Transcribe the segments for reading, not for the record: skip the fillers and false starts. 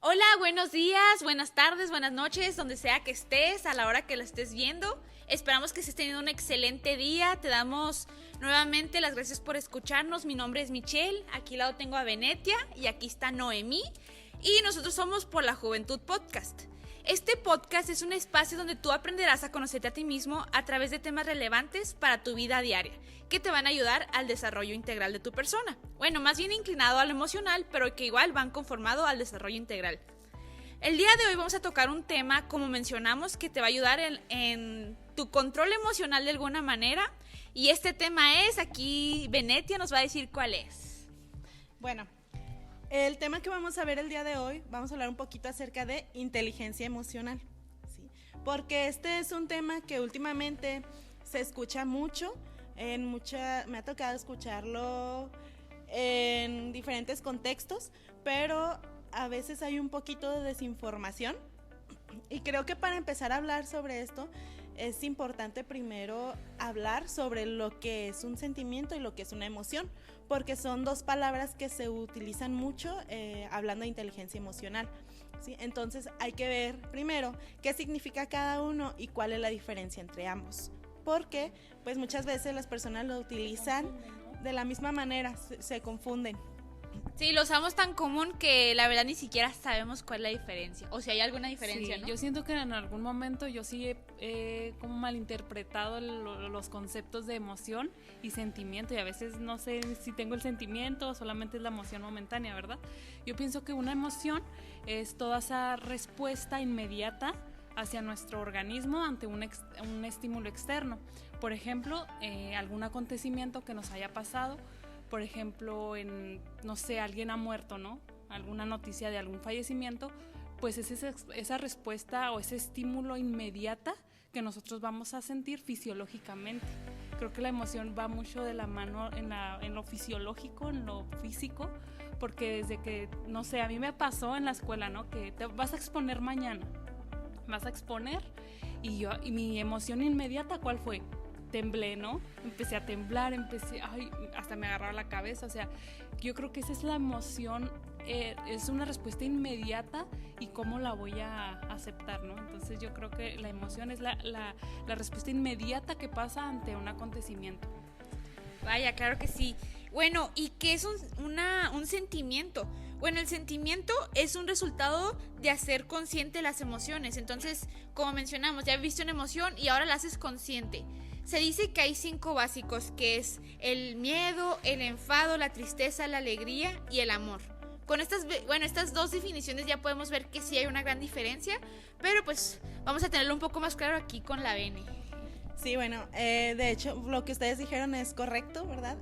Hola, buenos días, buenas tardes, buenas noches, donde sea que estés, a la hora que lo estés viendo. Esperamos que estés teniendo un excelente día. Te damos nuevamente las gracias por escucharnos. Mi nombre es Michelle, aquí al lado tengo a Venetia y aquí está Noemí. Y nosotros somos Por la Juventud Podcast. Este podcast es un espacio donde tú aprenderás a conocerte a ti mismo a través de temas relevantes para tu vida diaria, que te van a ayudar al desarrollo integral de tu persona. Bueno, más bien inclinado a lo emocional, pero que igual van conformado al desarrollo integral. El día de hoy vamos a tocar un tema, como mencionamos, que te va a ayudar en tu control emocional de alguna manera. Y este tema es, aquí Venetia nos va a decir cuál es. Bueno, el tema que vamos a ver el día de hoy, vamos a hablar un poquito acerca de inteligencia emocional, ¿sí? Porque este es un tema que últimamente se escucha mucho, me ha tocado escucharlo en diferentes contextos, pero a veces hay un poquito de desinformación y creo que para empezar a hablar sobre esto es importante primero hablar sobre lo que es un sentimiento y lo que es una emoción, porque son dos palabras que se utilizan mucho hablando de inteligencia emocional, ¿sí? Entonces hay que ver primero qué significa cada uno y cuál es la diferencia entre ambos, porque pues muchas veces las personas lo utilizan de la misma manera, se confunden. Sí, lo usamos tan común que la verdad ni siquiera sabemos cuál es la diferencia, o si hay alguna diferencia, sí, ¿no? Yo siento que en algún momento yo sí he como malinterpretado los conceptos de emoción y sentimiento, y a veces no sé si tengo el sentimiento o solamente es la emoción momentánea, ¿verdad? Yo pienso que una emoción es toda esa respuesta inmediata hacia nuestro organismo ante un estímulo externo. Por ejemplo, algún acontecimiento que nos haya pasado. Por ejemplo, no sé, alguien ha muerto, ¿no? Alguna noticia de algún fallecimiento, pues es esa respuesta o ese estímulo inmediata que nosotros vamos a sentir fisiológicamente. Creo que la emoción va mucho de la mano en lo fisiológico, en lo físico, porque desde que, no sé, a mí me pasó en la escuela, ¿no? Que te vas a exponer mañana, y mi emoción inmediata, ¿cuál fue? Temblé, ¿no? Empecé a temblar, hasta me agarraba la cabeza, o sea, yo creo que esa es la emoción, es una respuesta inmediata y cómo la voy a aceptar, ¿no? Entonces yo creo que la emoción es la respuesta inmediata que pasa ante un acontecimiento. Vaya, claro que sí. Bueno, ¿y qué es un sentimiento? Bueno, el sentimiento es un resultado de hacer consciente las emociones. Entonces, como mencionamos, ya viste una emoción y ahora la haces consciente. Se dice que hay 5 básicos, que es el miedo, el enfado, la tristeza, la alegría y el amor. Con estas dos definiciones ya podemos ver que sí hay una gran diferencia, pero pues vamos a tenerlo un poco más claro aquí con la Bene. Sí, bueno, de hecho lo que ustedes dijeron es correcto, ¿verdad?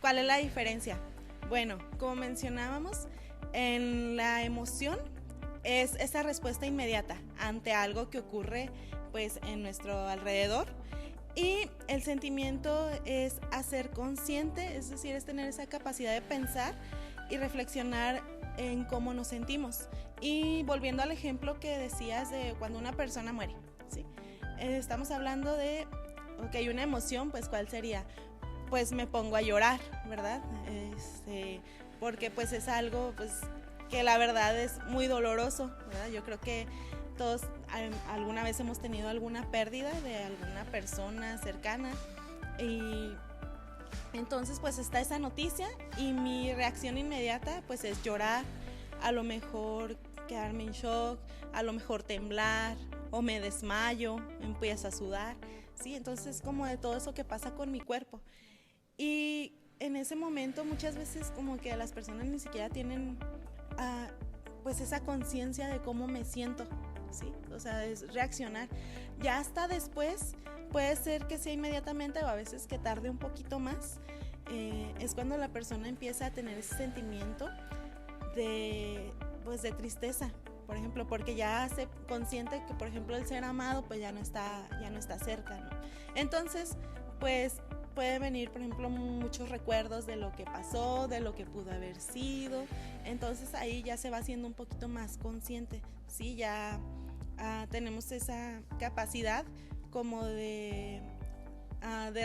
¿Cuál es la diferencia? Bueno, como mencionábamos, en la emoción es esa respuesta inmediata ante algo que ocurre pues en nuestro alrededor, y el sentimiento es hacer consciente, es decir, es tener esa capacidad de pensar y reflexionar en cómo nos sentimos. Y volviendo al ejemplo que decías de cuando una persona muere, ¿sí? Estamos hablando de, ok, una emoción, pues ¿cuál sería? Pues me pongo a llorar, ¿verdad? Porque pues es algo pues que la verdad es muy doloroso, ¿verdad? Yo creo que todos alguna vez hemos tenido alguna pérdida de alguna persona cercana, y entonces pues está esa noticia y mi reacción inmediata pues es llorar, a lo mejor quedarme en shock, a lo mejor temblar o me desmayo, empiezo a sudar, ¿sí? Entonces como de todo eso que pasa con mi cuerpo. Y en ese momento muchas veces como que las personas ni siquiera tienen pues esa conciencia de cómo me siento, ¿sí? O sea, es reaccionar. Ya hasta después, puede ser que sea inmediatamente o a veces que tarde un poquito más, es cuando la persona empieza a tener ese sentimiento de tristeza, por ejemplo, porque ya hace consciente que, por ejemplo, el ser amado pues ya no está cerca, ¿no? Entonces, pues puede venir, por ejemplo, muchos recuerdos de lo que pasó, de lo que pudo haber sido. Entonces ahí ya se va haciendo un poquito más consciente, ¿sí? Ya tenemos esa capacidad como de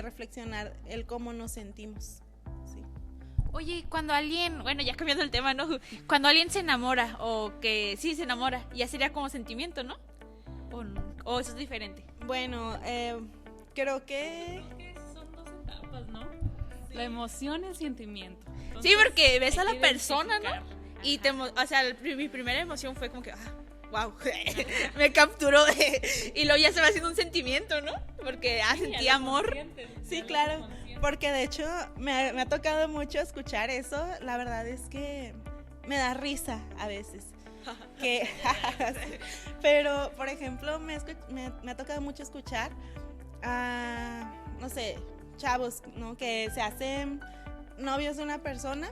reflexionar el cómo nos sentimos, ¿sí? Oye, cuando alguien, bueno, ya cambiando el tema, ¿no? Cuando alguien se enamora, o que sí se enamora, ya sería como sentimiento, ¿no? O eso es diferente. Bueno, creo que... Creo que son dos etapas, ¿no? La emoción y el sentimiento. Sí, Entonces, porque ves a hay la que persona, ¿no? identificar. Y o sea, mi primera emoción fue como que, wow, me capturó. Y luego ya se va haciendo un sentimiento, ¿no? Porque Sí, sentí ya lo amor. consientes, Sí, ya lo claro, consientes. porque de hecho me ha tocado mucho escuchar eso. La verdad es que me da risa a veces. Que, pero, por ejemplo, me ha tocado mucho escuchar a, no sé, chavos, ¿no? Que se hacen novios de una persona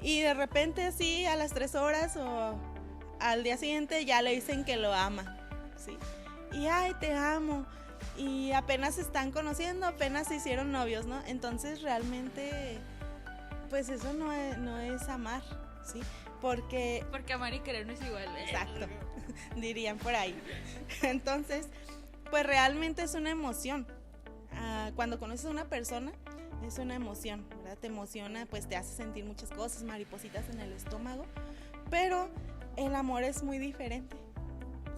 y de repente así a las 3 horas o al día siguiente ya le dicen que lo ama, ¿sí? Y ay, te amo. Y apenas se están conociendo, apenas se hicieron novios, ¿no? Entonces realmente, pues eso no es amar, ¿sí? Porque, Porque amar y querer no es igual. exacto, dirían por ahí. Entonces, pues realmente es una emoción. Cuando conoces a una persona, es una emoción, ¿verdad? Te emociona, pues te hace sentir muchas cosas, maripositas en el estómago, pero el amor es muy diferente,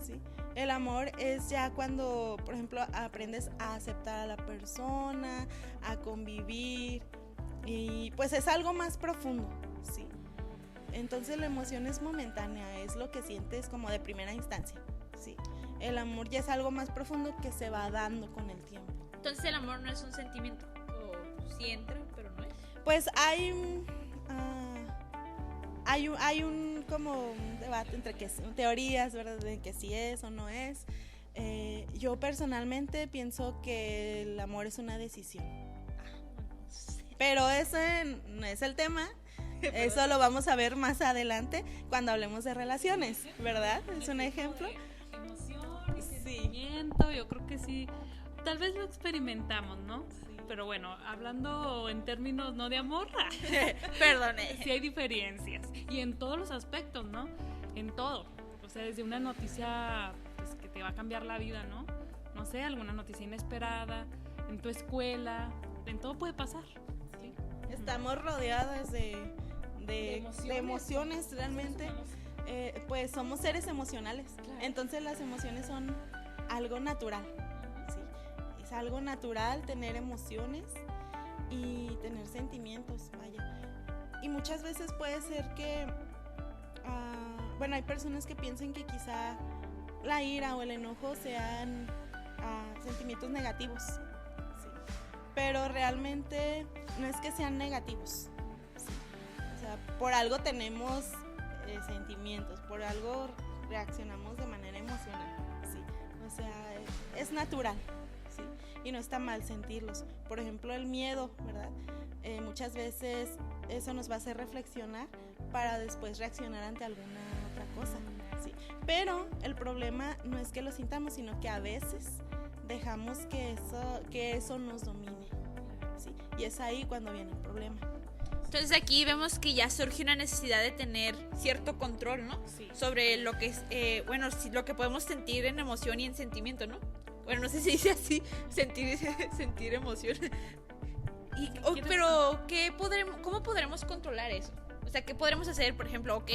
¿sí? El amor es ya cuando, por ejemplo, aprendes a aceptar a la persona, a convivir, y pues es algo más profundo, ¿sí? Entonces la emoción es momentánea, es lo que sientes como de primera instancia, ¿sí? El amor ya es algo más profundo que se va dando con el tiempo. Entonces el amor no es un sentimiento. O sí entra, pero no es. Pues hay un como un debate entre teorías, ¿verdad? De que sí es o no es. Yo personalmente pienso que el amor es una decisión. Pero ese no es el tema. Eso lo vamos a ver más adelante cuando hablemos de relaciones, ¿verdad? Es un ejemplo. Emoción y Sí. sentimiento, yo creo que sí. Tal vez lo experimentamos, ¿no? Pero bueno, hablando en términos no de amor, Perdone. sí hay diferencias. Y en todos los aspectos, ¿no? En todo. O sea, desde una noticia pues, que te va a cambiar la vida, ¿no? No sé, alguna noticia inesperada, en tu escuela, en todo puede pasar. ¿Sí? Estamos rodeadas de emociones realmente. Pues somos seres emocionales. Claro. Entonces las emociones son algo natural. ¿Sí? Es algo natural tener emociones y tener sentimientos, vaya. Y muchas veces puede ser que, bueno, hay personas que piensan que quizá la ira o el enojo sean sentimientos negativos, ¿sí? Pero realmente no es que sean negativos, ¿sí? O sea, por algo tenemos sentimientos, por algo reaccionamos de manera emocional, ¿sí? O sea, es natural, ¿sí? Y no está mal sentirlos. Por ejemplo, el miedo, ¿verdad? Muchas veces eso nos va a hacer reflexionar para después reaccionar ante alguna otra cosa, ¿sí? Pero el problema no es que lo sintamos, sino que a veces dejamos que eso nos domine, ¿sí? Y es ahí cuando viene el problema. Entonces aquí vemos que ya surge una necesidad de tener cierto control, ¿no? Sí. Sobre lo que es, bueno, lo que podemos sentir en emoción y en sentimiento, ¿no? Bueno, no sé si dice así, sentir emoción. Pero ¿cómo podremos controlar eso? O sea, ¿qué podremos hacer? Por ejemplo, ok,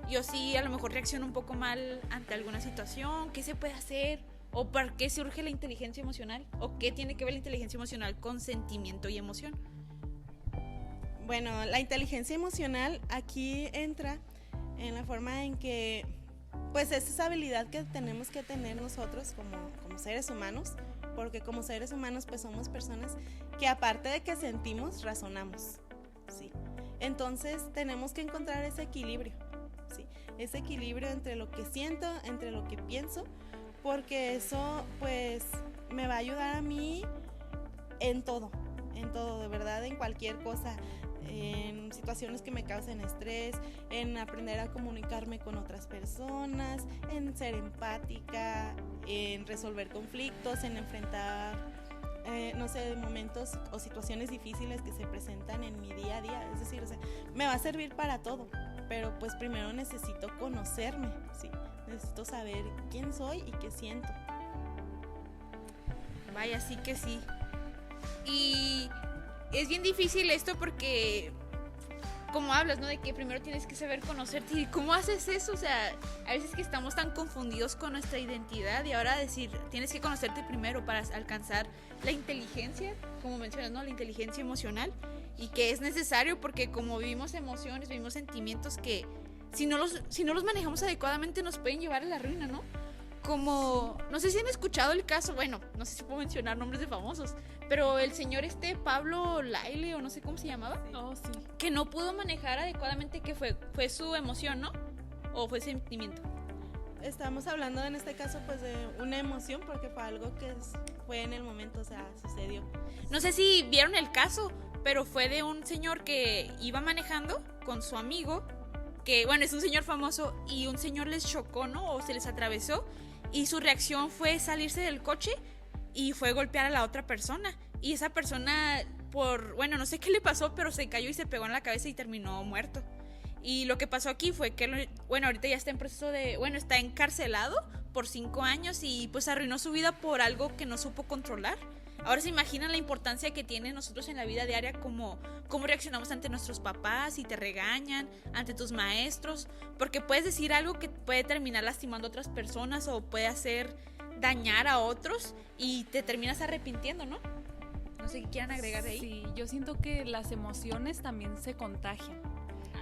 yo sí a lo mejor reacciono un poco mal ante alguna situación. ¿Qué se puede hacer? ¿O por qué surge la inteligencia emocional? ¿O qué tiene que ver la inteligencia emocional con sentimiento y emoción? Bueno, la inteligencia emocional aquí entra en la forma en que, pues, es esa habilidad que tenemos que tener nosotros como seres humanos, porque como seres humanos, pues, somos personas que aparte de que sentimos, razonamos, ¿sí? Entonces, tenemos que encontrar ese equilibrio, ¿sí? Ese equilibrio entre lo que siento, entre lo que pienso, porque eso, pues, me va a ayudar a mí en todo, de verdad, en cualquier cosa. En situaciones que me causen estrés, en aprender a comunicarme con otras personas, en ser empática, en resolver conflictos, en enfrentar, no sé, momentos o situaciones difíciles que se presentan en mi día a día. Es decir, o sea, me va a servir para todo, pero pues primero necesito conocerme, ¿sí? Necesito saber quién soy y qué siento. Vaya, sí que sí. Y es bien difícil esto porque como hablas, ¿no? De que primero tienes que saber conocerte. ¿Y cómo haces eso? O sea, a veces que estamos tan confundidos con nuestra identidad y ahora decir, tienes que conocerte primero para alcanzar la inteligencia, como mencionas, ¿no? La inteligencia emocional, y que es necesario porque como vivimos emociones, vivimos sentimientos que si no los manejamos adecuadamente nos pueden llevar a la ruina, ¿no? Como, no sé si han escuchado el caso, bueno, no sé si puedo mencionar nombres de famosos, pero el señor Pablo Laile, o no sé cómo se llamaba, Oh, sí. que no pudo manejar adecuadamente, que fue su emoción, ¿no? O fue sentimiento. Estamos hablando en este caso pues de una emoción porque fue algo que fue en el momento, o sea, sucedió. No sé si vieron el caso, pero fue de un señor que iba manejando con su amigo, que bueno, es un señor famoso, y un señor les chocó, ¿no? O se les atravesó, y su reacción fue salirse del coche y fue golpear a la otra persona. Y esa persona, bueno, no sé qué le pasó, pero se cayó y se pegó en la cabeza y terminó muerto. Y lo que pasó aquí fue que, bueno, ahorita ya está en proceso está encarcelado por 5 años y pues arruinó su vida por algo que no supo controlar. Ahora se imaginan la importancia que tiene nosotros en la vida diaria, cómo reaccionamos ante nuestros papás, si te regañan, ante tus maestros, porque puedes decir algo que puede terminar lastimando a otras personas o puede hacer dañar a otros y te terminas arrepintiendo, ¿no? No sé qué quieran agregar de ahí. Sí, yo siento que las emociones también se contagian.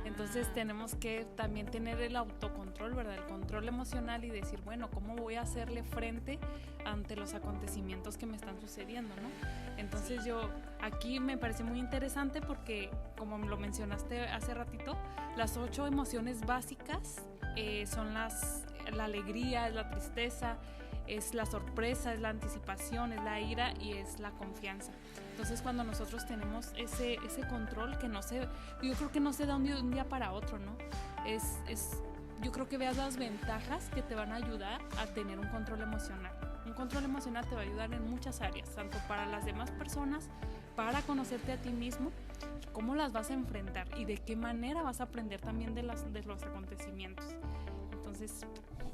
Entonces tenemos que también tener el autocontrol, ¿verdad? El control emocional y decir, bueno, ¿cómo voy a hacerle frente ante los acontecimientos que me están sucediendo, ¿no? Entonces yo, aquí me parece muy interesante porque, como lo mencionaste hace ratito, las 8 emociones básicas son la alegría, es la tristeza, es la sorpresa, es la anticipación, es la ira y es la confianza. Entonces cuando nosotros tenemos ese control que yo creo que no se da de un día para otro, ¿no? Yo creo que veas las ventajas que te van a ayudar a tener un control emocional. Un control emocional te va a ayudar en muchas áreas, tanto para las demás personas, para conocerte a ti mismo, cómo las vas a enfrentar y de qué manera vas a aprender también de los acontecimientos. Entonces,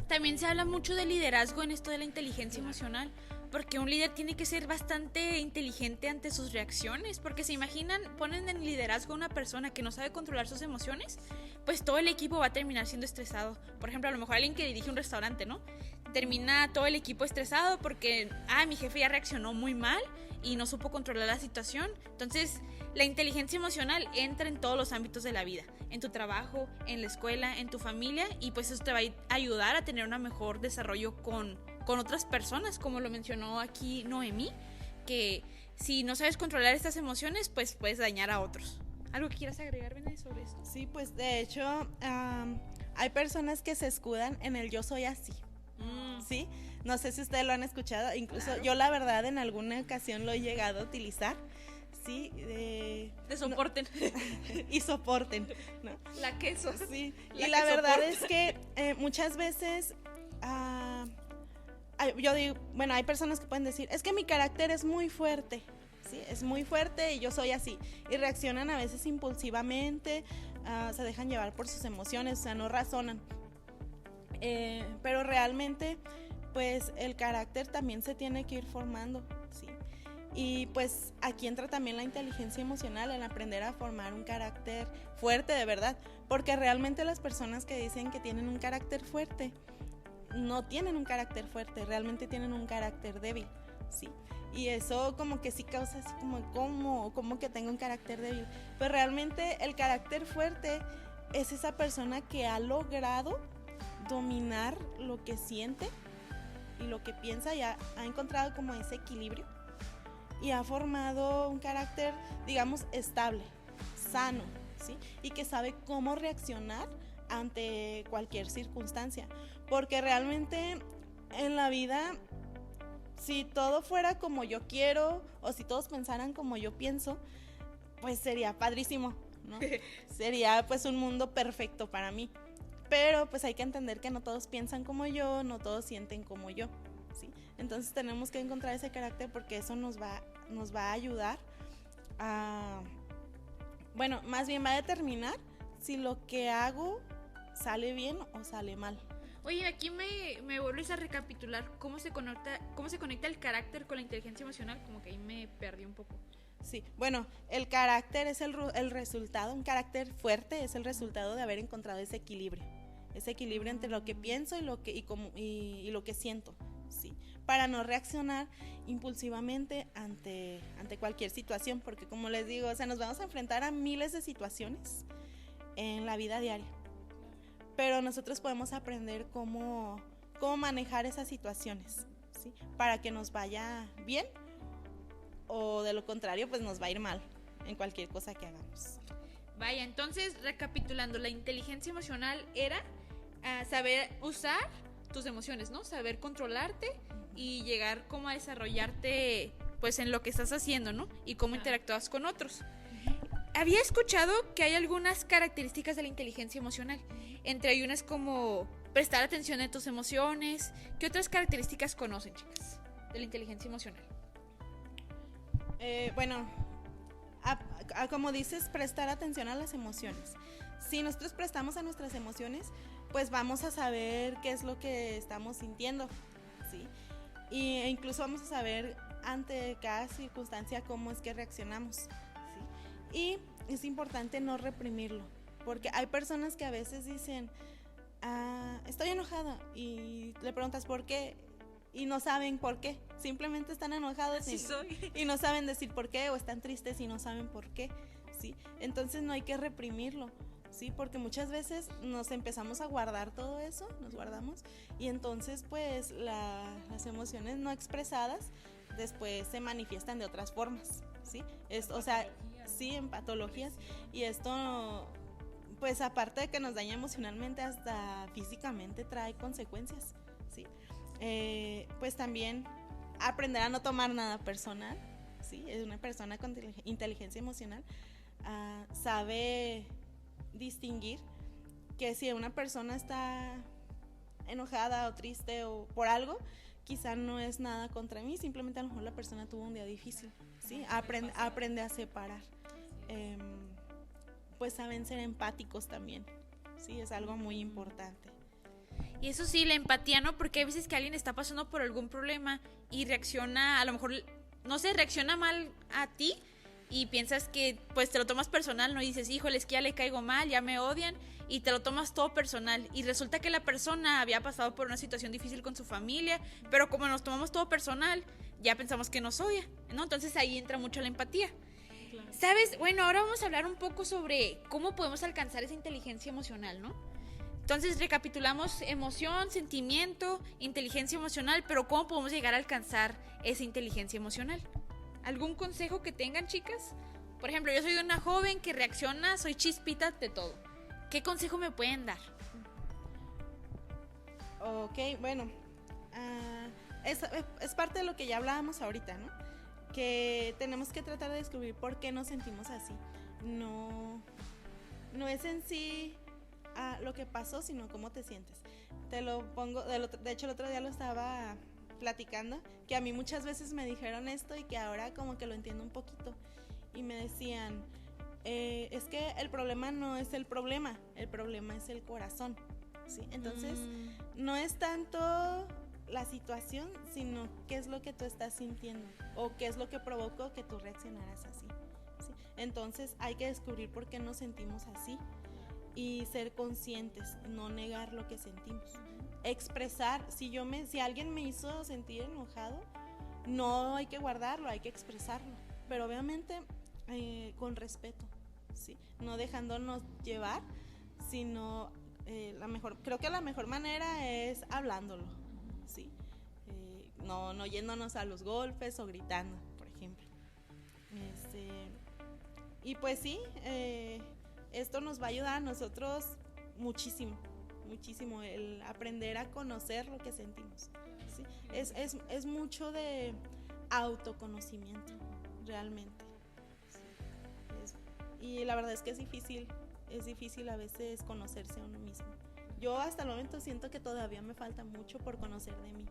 también se habla mucho de liderazgo en esto de la inteligencia emocional, porque un líder tiene que ser bastante inteligente ante sus reacciones, porque se imaginan, ponen en liderazgo a una persona que no sabe controlar sus emociones, pues todo el equipo va a terminar siendo estresado. Por ejemplo, a lo mejor alguien que dirige un restaurante, ¿no? Termina todo el equipo estresado porque, mi jefe ya reaccionó muy mal y no supo controlar la situación. Entonces, la inteligencia emocional entra en todos los ámbitos de la vida, en tu trabajo, en la escuela, en tu familia, y pues eso te va a ayudar a tener un mejor desarrollo con otras personas, como lo mencionó aquí Noemí, que si no sabes controlar estas emociones, pues puedes dañar a otros. ¿Algo que quieras agregar, Bené, sobre esto? Sí, pues de hecho hay personas que se escudan en el yo soy así, ¿sí? No sé si ustedes lo han escuchado, incluso claro. Yo la verdad en alguna ocasión lo he llegado a utilizar, ¿sí? De soporten. No. Y soporten, ¿no? La queso. Sí, y la verdad soporta. Es que muchas veces... yo digo, bueno, hay personas que pueden decir, es que mi carácter es muy fuerte, ¿sí? Es muy fuerte y yo soy así. Y reaccionan a veces impulsivamente, se dejan llevar por sus emociones, o sea, no razonan. Pero realmente, pues, el carácter también se tiene que ir formando, ¿sí? Y pues aquí entra también la inteligencia emocional, en aprender a formar un carácter fuerte de verdad. Porque realmente las personas que dicen que tienen un carácter fuerte, no tienen un carácter fuerte, realmente tienen un carácter débil, ¿sí? Y eso como que sí causa así como que tengo un carácter débil. Pero realmente el carácter fuerte es esa persona que ha logrado dominar lo que siente y lo que piensa y ha encontrado como ese equilibrio y ha formado un carácter, digamos, estable, sano, ¿sí? Y que sabe cómo reaccionar ante cualquier circunstancia. Porque realmente en la vida, si todo fuera como yo quiero o si todos pensaran como yo pienso, pues sería padrísimo, ¿no? Sería pues un mundo perfecto para mí. Pero pues hay que entender que no todos piensan como yo, no todos sienten como yo, ¿sí? Entonces tenemos que encontrar ese carácter porque eso nos va a ayudar a... Bueno, más bien va a determinar si lo que hago sale bien o sale mal. Oye, aquí me vuelves a recapitular cómo se conecta el carácter con la inteligencia emocional, como que ahí me perdí un poco. Sí, bueno, el carácter es el resultado, un carácter fuerte es el resultado de haber encontrado ese equilibrio entre lo que pienso y lo que siento, sí, para no reaccionar impulsivamente ante cualquier situación, porque como les digo, o sea, nos vamos a enfrentar a miles de situaciones en la vida diaria, pero nosotros podemos aprender cómo manejar esas situaciones, ¿sí? Para que nos vaya bien, o de lo contrario, pues nos va a ir mal en cualquier cosa que hagamos. Vaya, entonces, recapitulando, la inteligencia emocional era saber usar tus emociones, ¿no? Saber controlarte y llegar como a desarrollarte, pues, en lo que estás haciendo, ¿no? Y cómo interactúas con otros. Había escuchado que hay algunas características de la inteligencia emocional. Entre hay unas como prestar atención a tus emociones. ¿Qué otras características conocen, chicas, de la inteligencia emocional? Bueno, como dices, prestar atención a las emociones. Si nosotros prestamos a nuestras emociones, pues vamos a saber qué es lo que estamos sintiendo, ¿sí? E incluso vamos a saber ante cada circunstancia cómo es que reaccionamos, ¿sí? Y es importante no reprimirlo, porque hay personas que a veces dicen, estoy enojada, y le preguntas por qué, y no saben por qué, simplemente están enojados y no saben decir por qué, o están tristes y no saben por qué, ¿sí? Entonces no hay que reprimirlo, ¿sí? Porque muchas veces nos empezamos a guardar todo eso, nos guardamos, y entonces pues las emociones no expresadas después se manifiestan de otras formas, ¿sí? O sea, sí, en patologías, y esto pues aparte de que nos daña emocionalmente, hasta físicamente trae consecuencias, ¿sí? Pues también aprender a no tomar nada personal, ¿sí? Es una persona con inteligencia emocional, sabe distinguir que si una persona está enojada o triste o por algo, quizá no es nada contra mí, simplemente a lo mejor la persona tuvo un día difícil, ¿sí? Aprende a separar. Pues saben ser empáticos también, ¿sí? Es algo muy importante. Y eso sí, la empatía, ¿no? Porque hay veces que alguien está pasando por algún problema y reacciona, a lo mejor, no sé, reacciona mal a ti y piensas que, pues, te lo tomas personal, ¿no? Y dices, híjole, es que ya le caigo mal, ya me odian, y te lo tomas todo personal. Y resulta que la persona había pasado por una situación difícil con su familia, pero como nos tomamos todo personal, ya pensamos que nos odia, ¿no? Entonces ahí entra mucho la empatía. Claro. ¿Sabes? Bueno, ahora vamos a hablar un poco sobre cómo podemos alcanzar esa inteligencia emocional, ¿no? Entonces recapitulamos emoción, sentimiento, inteligencia emocional, pero ¿cómo podemos llegar a alcanzar esa inteligencia emocional? ¿Algún consejo que tengan, chicas? Por ejemplo, yo soy una joven que reacciona, soy chispita de todo. ¿Qué consejo me pueden dar? Ok, bueno, es parte de lo que ya hablábamos ahorita, ¿no? Que tenemos que tratar de descubrir por qué nos sentimos así. No es en sí lo que pasó, sino cómo te sientes. Te lo pongo, de hecho el otro día lo estaba platicando, que a mí muchas veces me dijeron esto y que ahora como que lo entiendo un poquito, y me decían, es que el problema no es el problema es el corazón, ¿sí? Entonces no es tanto la situación, sino qué es lo que tú estás sintiendo o qué es lo que provocó que tú reaccionaras así, ¿sí? Entonces hay que descubrir por qué nos sentimos así y ser conscientes, no negar lo que sentimos, expresar. Si alguien me hizo sentir enojado, no hay que guardarlo, hay que expresarlo, pero obviamente con respeto, ¿sí? No dejándonos llevar, sino creo que la mejor manera es hablándolo, ¿sí? No yéndonos a los golpes o gritando, por ejemplo. Y pues sí, esto nos va a ayudar a nosotros muchísimo, muchísimo, el aprender a conocer lo que sentimos, ¿sí? Es mucho de autoconocimiento, realmente. Y la verdad es que es difícil a veces conocerse a uno mismo. Yo hasta el momento siento que todavía me falta mucho por conocer de mí.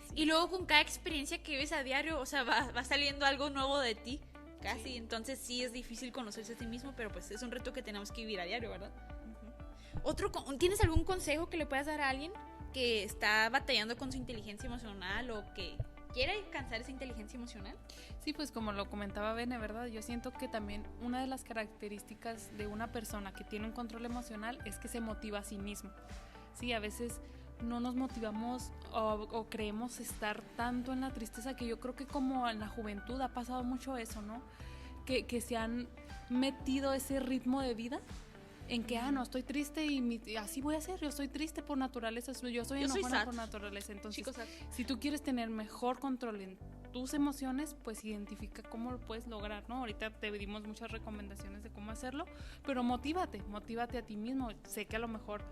Sí. Y luego con cada experiencia que vives a diario, o sea, va saliendo algo nuevo de ti, casi. Sí. Entonces sí es difícil conocerse a sí mismo, pero pues es un reto que tenemos que vivir a diario, ¿verdad? ¿Tienes algún consejo que le puedas dar a alguien que está batallando con su inteligencia emocional o que quiere alcanzar esa inteligencia emocional? Sí, pues como lo comentaba Bene, ¿verdad? Yo siento que también una de las características de una persona que tiene un control emocional es que se motiva a sí mismo. Sí, a veces no nos motivamos o creemos estar tanto en la tristeza, que yo creo que como en la juventud ha pasado mucho eso, ¿no? Que se han metido ese ritmo de vida en que, no, estoy triste y así voy a ser, yo soy triste por naturaleza, yo soy enojona por naturaleza. Entonces, Chicos, si tú quieres tener mejor control en tus emociones, pues identifica cómo lo puedes lograr, ¿no? Ahorita te dimos muchas recomendaciones de cómo hacerlo, pero motívate a ti mismo. Sé que a lo mejor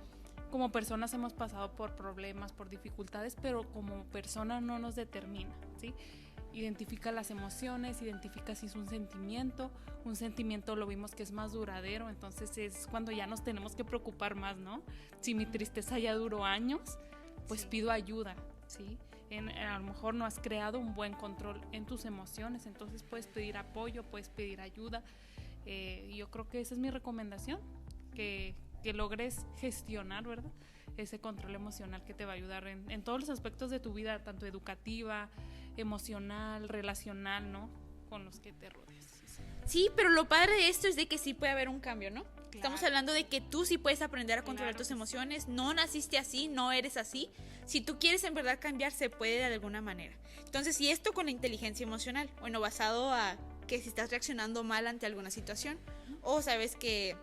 como personas hemos pasado por problemas, por dificultades, pero como persona no nos determina, ¿sí? Identifica las emociones, identifica si es un sentimiento lo vimos que es más duradero, entonces es cuando ya nos tenemos que preocupar más, ¿no? Si mi tristeza ya duró años, pues pido ayuda, ¿sí? A lo mejor no has creado un buen control en tus emociones, entonces puedes pedir apoyo, puedes pedir ayuda. Yo creo que esa es mi recomendación, que logres gestionar, ¿verdad?, ese control emocional que te va a ayudar en todos los aspectos de tu vida, tanto educativa, emocional, relacional, ¿no?, con los que te rodeas. Sí, pero lo padre de esto es de que sí puede haber un cambio, ¿no? Claro. Estamos hablando de que tú sí puedes aprender a controlar tus emociones, no naciste así, no eres así. Si tú quieres en verdad cambiar, se puede de alguna manera. Entonces, y esto con la inteligencia emocional, bueno, basado a que si estás reaccionando mal ante alguna situación, o sabes que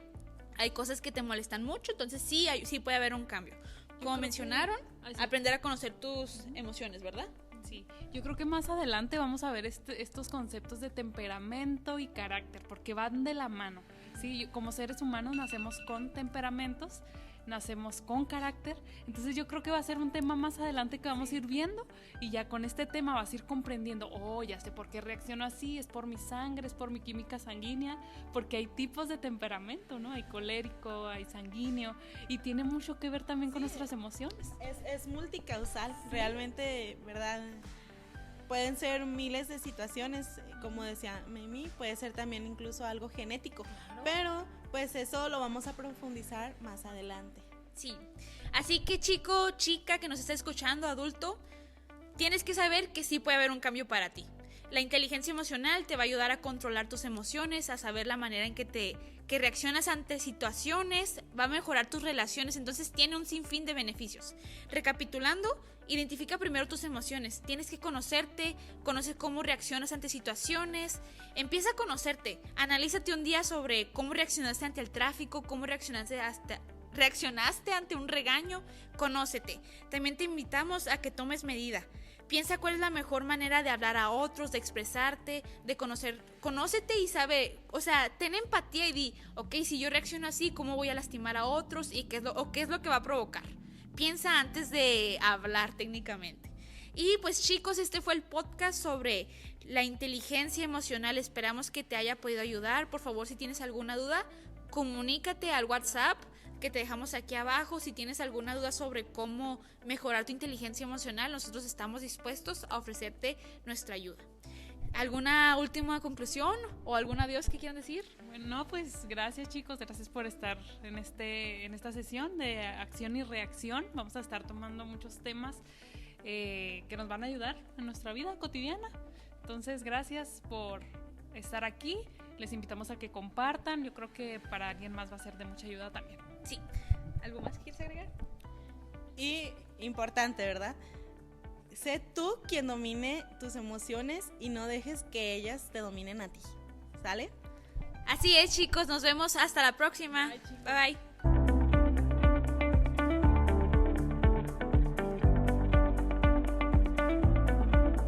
hay cosas que te molestan mucho, entonces sí puede haber un cambio. Como mencionaron, aprender a conocer tus emociones, ¿verdad? Sí, yo creo que más adelante vamos a ver estos conceptos de temperamento y carácter, porque van de la mano, ¿sí? Como seres humanos nacemos con temperamentos, nacemos con carácter, entonces yo creo que va a ser un tema más adelante que vamos a ir viendo, y ya con este tema vas a ir comprendiendo, ya sé por qué reacciono así, es por mi sangre, es por mi química sanguínea, porque hay tipos de temperamento, ¿no? Hay colérico, hay sanguíneo, y tiene mucho que ver también con nuestras emociones. Es multicausal, realmente, ¿verdad? Pueden ser miles de situaciones, como decía Mimi, puede ser también incluso algo genético, pero pues eso lo vamos a profundizar más adelante. Sí, así que chico, chica que nos está escuchando, adulto, tienes que saber que sí puede haber un cambio para ti. La inteligencia emocional te va a ayudar a controlar tus emociones, a saber la manera en que reaccionas ante situaciones, va a mejorar tus relaciones, entonces tiene un sinfín de beneficios. Recapitulando, identifica primero tus emociones, tienes que conocerte, conoce cómo reaccionas ante situaciones, empieza a conocerte, analízate un día sobre cómo reaccionaste ante el tráfico, cómo reaccionaste ante un regaño, conócete. También te invitamos a que tomes medida. Piensa cuál es la mejor manera de hablar a otros, de expresarte, de conócete y sabe, ten empatía y di, si yo reacciono así, ¿cómo voy a lastimar a otros? ¿Y qué es lo que va a provocar? Piensa antes de hablar técnicamente. Y pues chicos, este fue el podcast sobre la inteligencia emocional. Esperamos que te haya podido ayudar. Por favor, si tienes alguna duda, comunícate al WhatsApp que te dejamos aquí abajo. Si tienes alguna duda sobre cómo mejorar tu inteligencia emocional, nosotros estamos dispuestos a ofrecerte nuestra ayuda. ¿Alguna última conclusión o algún adiós que quieran decir? Bueno, pues gracias chicos, gracias por estar en esta sesión de acción y reacción. Vamos a estar tomando muchos temas que nos van a ayudar en nuestra vida cotidiana. Entonces, gracias por estar aquí. Les invitamos a que compartan. Yo creo que para alguien más va a ser de mucha ayuda también. Sí. ¿Algo más que quieres agregar? Y importante, ¿verdad? Sé tú quien domine tus emociones y no dejes que ellas te dominen a ti. ¿Sale? Así es, chicos. Nos vemos hasta la próxima. Bye, chicos. Bye, bye.